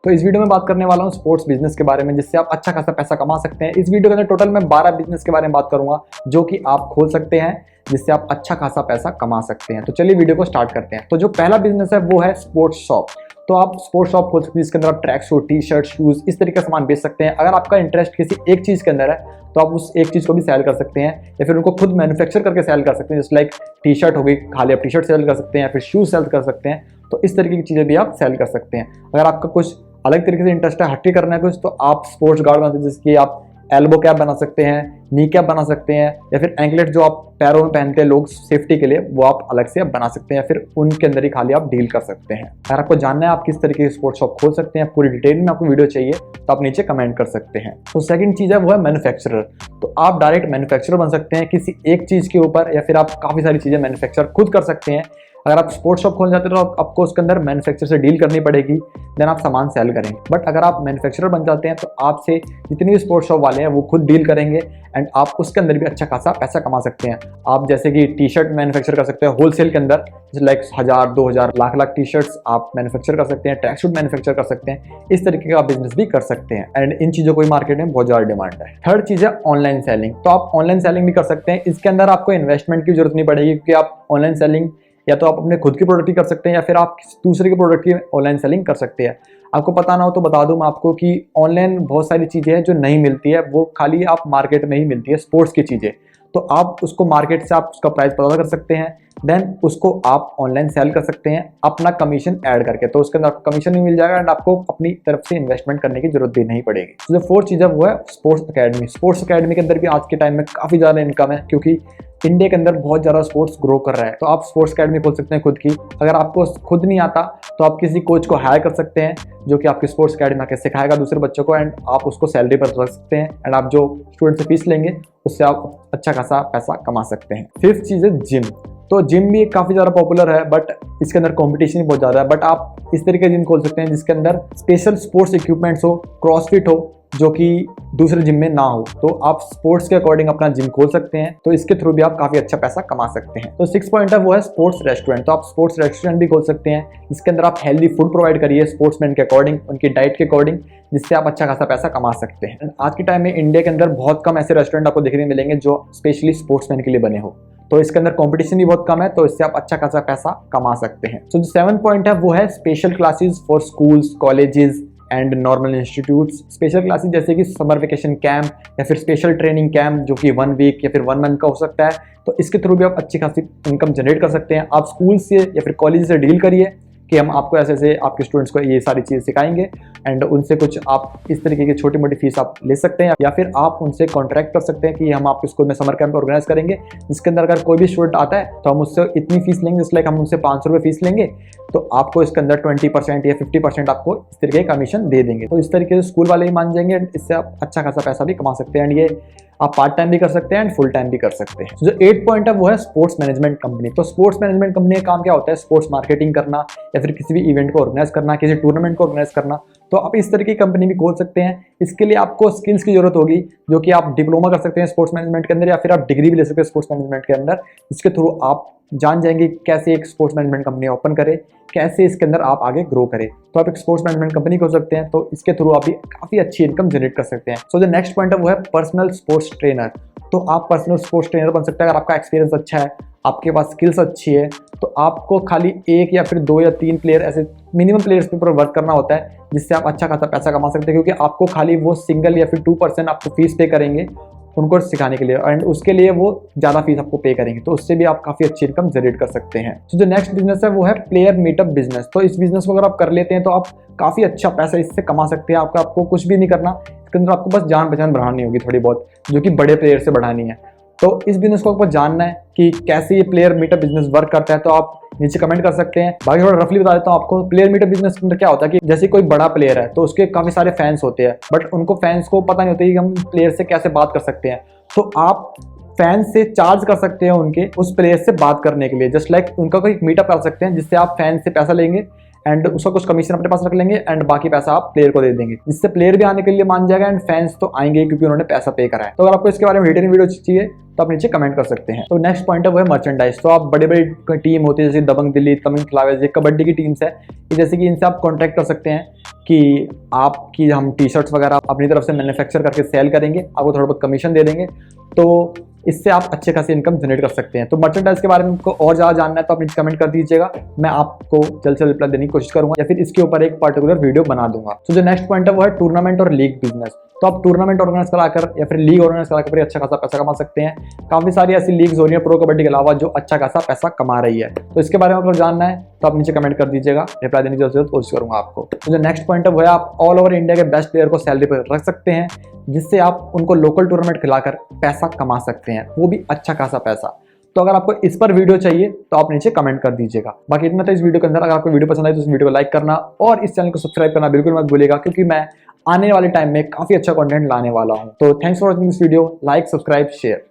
तो इस वीडियो में बात करने वाला हूँ स्पोर्ट्स बिजनेस के बारे में, जिससे आप अच्छा खासा पैसा कमा सकते हैं। इस वीडियो के अंदर टोटल मैं 12 बिजनेस के बारे में बात करूंगा जो कि आप खोल सकते हैं, जिससे आप अच्छा खासा पैसा कमा सकते हैं। तो चलिए वीडियो को स्टार्ट करते हैं। तो जो पहला बिजनेस है वो है स्पोर्ट्स शॉप। तो आप स्पोर्ट्स शॉप खोल सकते हैं, जिसके अंदर आप track suit, T shirt, shoes इस तरीके का सामान बेच सकते हैं। अगर आपका इंटरेस्ट किसी एक चीज के अंदर है तो आप उस एक चीज को भी सेल कर सकते हैं, या फिर उनको खुद मैन्युफैक्चर करके सेल कर सकते हैं। जस्ट लाइक टी शर्ट हो गई, खाली आप टी शर्ट सेल कर सकते हैं, या फिर शूज सेल कर सकते हैं। तो इस तरीके की चीजें भी आप सेल कर सकते हैं। अगर आपका कुछ अलग तरीके से इंटरेस्ट है, हटके करना है कुछ, तो आप स्पोर्ट्स गार्ड बना सकते हैं, जिसकी आप एल्बो कैप बना सकते हैं, नी कैप बना सकते हैं, या फिर एंकलेट जो आप पैरों में पहनते हैं लोग सेफ्टी के लिए, वो आप अलग से बना सकते हैं, या फिर उनके अंदर ही खाली आप डील कर सकते हैं। अगर आपको जानना है आप किस तरीके की स्पोर्ट्स शॉप खोल सकते हैं, पूरी डिटेल में आपको वीडियो चाहिए तो आप नीचे कमेंट कर सकते हैं। तो सेकंड चीज है वो है मैन्युफैक्चरर। तो आप डायरेक्ट मैन्युफैक्चरर बन सकते हैं किसी एक चीज के ऊपर, या फिर आप काफी सारी चीजें मैन्युफैक्चर खुद कर सकते हैं। अगर आप स्पोर्ट्स शॉप खोलना चाहते हैं तो आपको उसके अंदर मैन्युफैक्चरर से डील करनी पड़ेगी, देन आप सामान सेल करेंगे। बट अगर आप मैन्युफैक्चरर बन जाते हैं तो आपसे जितनी भी स्पोर्ट्स शॉप वाले हैं वो खुद डील करेंगे, एंड आप उसके अंदर भी अच्छा खासा पैसा कमा सकते हैं। आप जैसे कि टी शर्ट मैन्युफैक्चर कर सकते हैं होलसेल के अंदर, जैसे like 1000, 2000, lakh lakh T shirts आप मैन्युफैक्चर कर सकते हैं, ट्रैक सूट मैन्युफैक्चर कर सकते हैं। इस तरीके का बिजनेस भी कर सकते हैं, एंड इन चीज़ों को मार्केट में बहुत ज़्यादा डिमांड है। थर्ड चीज़ है ऑनलाइन सेलिंग। तो आप ऑनलाइन सेलिंग भी कर सकते हैं। इसके अंदर आपको इन्वेस्टमेंट की जरूरत नहीं पड़ेगी, क्योंकि आप ऑनलाइन सेलिंग या तो आप अपने खुद की प्रोडक्ट की कर सकते हैं, या फिर आप दूसरे के प्रोडक्ट की ऑनलाइन सेलिंग कर सकते हैं। आपको पता ना हो तो बता दूं मैं आपको कि ऑनलाइन बहुत सारी चीज़ें हैं जो नहीं मिलती है, वो खाली आप मार्केट में ही मिलती है स्पोर्ट्स की चीज़ें। तो आप उसको मार्केट से आप उसका प्राइस पता कर सकते हैं, देन उसको आप ऑनलाइन सेल कर सकते हैं अपना कमीशन ऐड करके। तो उसके अंदर आपको कमीशन भी मिल जाएगा, एंड आपको अपनी तरफ से इन्वेस्टमेंट करने की जरूरत भी नहीं पड़ेगी। तो जो फोर्थ चीज़ है वो है स्पोर्ट्स अकेडमी। स्पोर्ट्स अकेडमी के अंदर भी आज के टाइम में काफ़ी ज़्यादा इनकम है, क्योंकि इंडिया के अंदर बहुत ज़्यादा स्पोर्ट्स ग्रो कर रहा है। तो आप स्पोर्ट्स अकेडमी खोल सकते हैं खुद की। अगर आपको खुद नहीं आता तो आप किसी कोच को हायर कर सकते हैं, जो कि आपकी स्पोर्ट्स अकेडमी में आके सिखाएगा दूसरे बच्चों को, एंड आप उसको सैलरी पर रख सकते हैं, एंड आप जो स्टूडेंट से फीस लेंगे उससे आप अच्छा खासा पैसा कमा सकते हैं। फिफ्थ चीज़ है जिम। तो जिम भी काफ़ी ज़्यादा पॉपुलर है, बट इसके अंदर कंपटीशन भी बहुत ज़्यादा है। बट आप इस तरीके का जिम खोल सकते हैं जिसके अंदर स्पेशल स्पोर्ट्स इक्विपमेंट्स हो, क्रॉसफिट हो, जो कि दूसरे जिम में ना हो। तो आप स्पोर्ट्स के अकॉर्डिंग अपना जिम खोल सकते हैं। तो इसके थ्रू भी आप काफ़ी अच्छा पैसा कमा सकते हैं। तो 6 पॉइंट है वो है स्पोर्ट्स रेस्टोरेंट। तो आप स्पोर्ट्स रेस्टोरेंट भी खोल सकते हैं, जिसके अंदर आप हेल्दी फूड प्रोवाइड करिए स्पोर्ट्समैन के अकॉर्डिंग, उनकी डाइट के अकॉर्डिंग, जिससे आप अच्छा खासा पैसा कमा सकते हैं। आज के टाइम में इंडिया के अंदर बहुत कम ऐसे रेस्टोरेंट आपको देखने मिलेंगे जो स्पेशली स्पोर्ट्समैन के लिए बने हो। तो इसके अंदर कंपटीशन भी बहुत कम है, तो इससे आप अच्छा खासा पैसा कमा सकते हैं। तो जो 7 पॉइंट है वो है special classes for schools, colleges and normal institutes. Special classes जैसे कि समर वेकेशन कैंप, या फिर स्पेशल ट्रेनिंग कैंप जो कि 1 वीक या फिर 1 मंथ का हो सकता है। तो इसके थ्रू भी आप अच्छी खासी इनकम जनरेट कर सकते हैं। आप स्कूल से या फिर कॉलेज से डील करिए कि हम आपको ऐसे ऐसे आपके स्टूडेंट्स को ये सारी चीज़ सिखाएंगे, एंड उनसे कुछ आप इस तरीके की छोटी मोटी फीस आप ले सकते हैं, या फिर आप उनसे कॉन्ट्रैक्ट कर सकते हैं कि हम आपके स्कूल में समर कैंप ऑर्गेनाइज करेंगे, जिसके अंदर अगर कोई भी स्टूडेंट आता है तो हम उससे इतनी फीस लेंगे, जैसे लाइक हम उनसे 500 रुपये फीस लेंगे, तो आपको इसके अंदर 20% या 50% आपको इस तरीके का कमीशन दे देंगे। तो इस तरीके से स्कूल वाले ही मान जाएंगे, इससे आप अच्छा खासा पैसा भी कमा सकते हैं, एंड ये आप पार्ट टाइम भी कर सकते हैं एंड फुल टाइम भी कर सकते हैं। जो 8 पॉइंट है वो है स्पोर्ट्स मैनेजमेंट कंपनी। तो स्पोर्ट्स मैनेजमेंट कंपनी का काम क्या होता है? स्पोर्ट्स मार्केटिंग करना, या फिर किसी भी इवेंट को ऑर्गेनाइज करना, किसी टूर्नामेंट को ऑर्गेनाइज करना। तो आप इस तरह की कंपनी भी खोल सकते हैं। इसके लिए आपको स्किल्स की जरूरत होगी, जो कि आप डिप्लोमा कर सकते हैं स्पोर्ट्स मैनेजमेंट के अंदर, या फिर आप डिग्री भी ले सकते हैं स्पोर्ट्स मैनेजमेंट के अंदर। इसके थ्रू आप जान जाएंगे कैसे एक स्पोर्ट्स मैनेजमेंट कंपनी ओपन करें, कैसे इसके अंदर आप आगे ग्रो करें। तो आप एक स्पोर्ट्स मैनेजमेंट कंपनी खोल सकते हैं, तो इसके थ्रू आप भी काफ़ी अच्छी इनकम जनरेट कर सकते हैं। सो जो नेक्स्ट पॉइंट है वो है पर्सनल स्पोर्ट्स ट्रेनर। तो आप पर्सनल स्पोर्ट्स ट्रेनर बन सकते हैं अगर आपका एक्सपीरियंस अच्छा है, आपके पास स्किल्स अच्छी है। तो आपको खाली 1 या फिर 2 या 3 प्लेयर, ऐसे मिनिमम प्लेयर्स के ऊपर वर्क करना होता है, जिससे आप अच्छा खासा पैसा कमा सकते हैं, क्योंकि आपको खाली वो सिंगल या फिर 2% आपको फीस पे करेंगे उनको सिखाने के लिए, एंड उसके लिए वो ज़्यादा फीस आपको पे करेंगे। तो उससे भी आप काफ़ी अच्छी इनकम जनरेट कर सकते हैं। तो जो नेक्स्ट बिजनेस है वो है प्लेयर मीटअप बिजनेस। तो इस बिजनेस को अगर आप कर लेते हैं तो आप काफ़ी अच्छा पैसा इससे कमा सकते हैं। आपको कुछ भी नहीं करना, इसके अंदर आपको बस जान पहचान बढ़ानी होगी थोड़ी बहुत, जो कि बड़े प्लेयर से बढ़ानी है। तो इस बिजनेस को आपको जानना है कि कैसे ये प्लेयर मीटअप बिजनेस वर्क करता है, तो आप नीचे कमेंट कर सकते हैं। बाकी थोड़ा रफली बता देता हूँ आपको। प्लेयर मीटअप बिजनेस के अंदर क्या होता है कि जैसे कोई बड़ा प्लेयर है तो उसके काफी सारे फैंस होते हैं, बट उनको फैंस को पता नहीं होता कि हम प्लेयर से कैसे बात कर सकते हैं। तो आप फैंस से चार्ज कर सकते हैं उनके उस प्लेयर से बात करने के लिए। जस्ट लाइक उनका कोई मीटअप कर सकते हैं, जिससे आप फैंस से पैसा लेंगे, एंड उसका कुछ कमीशन अपने पास रख लेंगे एंड बाकी पैसा आप प्लेयर को दे देंगे, जिससे प्लेयर भी आने के लिए मान जाएगा एंड फैंस तो आएंगे क्योंकि उन्होंने पैसा पे करा है। तो अगर आपको इसके बारे में डिटेल वीडियो चाहिए तो आप नीचे कमेंट कर सकते हैं। तो नेक्स्ट पॉइंट है वो है मर्चेंडाइज। तो आप बड़े बड़े टीम होती है जैसे दबंग दिल्ली, तमिल फ्लावर्स, ये कबड्डी की टीम्स है, जैसे कि इनसे आप कॉन्ट्रैक्ट कर सकते हैं कि आपकी हम टी शर्ट्स वगैरह अपनी तरफ से मैन्युफैक्चर करके सेल करेंगे, आपको थोड़ा बहुत कमीशन दे देंगे, तो इससे आप अच्छे खासी इनकम जनरेट कर सकते हैं। तो मर्चेंडाइज के बारे में आपको और ज़्यादा जानना है तो आप नीचे कमेंट कर दीजिएगा, मैं आपको जल्द से जल्द रिप्लाई देने की कोशिश करूंगा या फिर इसके ऊपर एक पर्टिकुलर वीडियो बना दूंगा। तो जो नेक्स्ट पॉइंट है वो है टूर्नामेंट और लीग बिजनेस। तो आप टूर्नामेंट ऑर्गेनाइज कराकर या फिर लीग ऑर्गेनाइज कराकर अच्छा खासा पैसा कमा सकते हैं। काफी सारी ऐसी लीग्स हो रही है प्रो कबड्डी के अलावा जो अच्छा खासा पैसा कमा रही है। तो इसके बारे में अगर जानना है तो आप नीचे कमेंट कर दीजिएगा, रिप्लाई देने की जल्द कोशिश करूंगा आपको। तो जो नेक्स्ट पॉइंट है वो है आप ऑल ओवर इंडिया के बेस्ट प्लेयर को सैलरी पर रख सकते हैं, जिससे आप उनको लोकल टूर्नामेंट खिलाकर पैसा कमा सकते हैं, वो भी अच्छा खासा पैसा। तो अगर आपको इस पर वीडियो चाहिए तो आप नीचे कमेंट कर दीजिएगा। बाकी इतना था इस वीडियो के अंदर। अगर आपको वीडियो पसंद आई तो इस वीडियो को लाइक करना और इस चैनल को सब्सक्राइब करना बिल्कुल मत भूलिएगा, क्योंकि मैं आने वाले टाइम में काफी अच्छा कंटेंट लाने वाला हूं। तो thanks for watching this video, like, subscribe, share.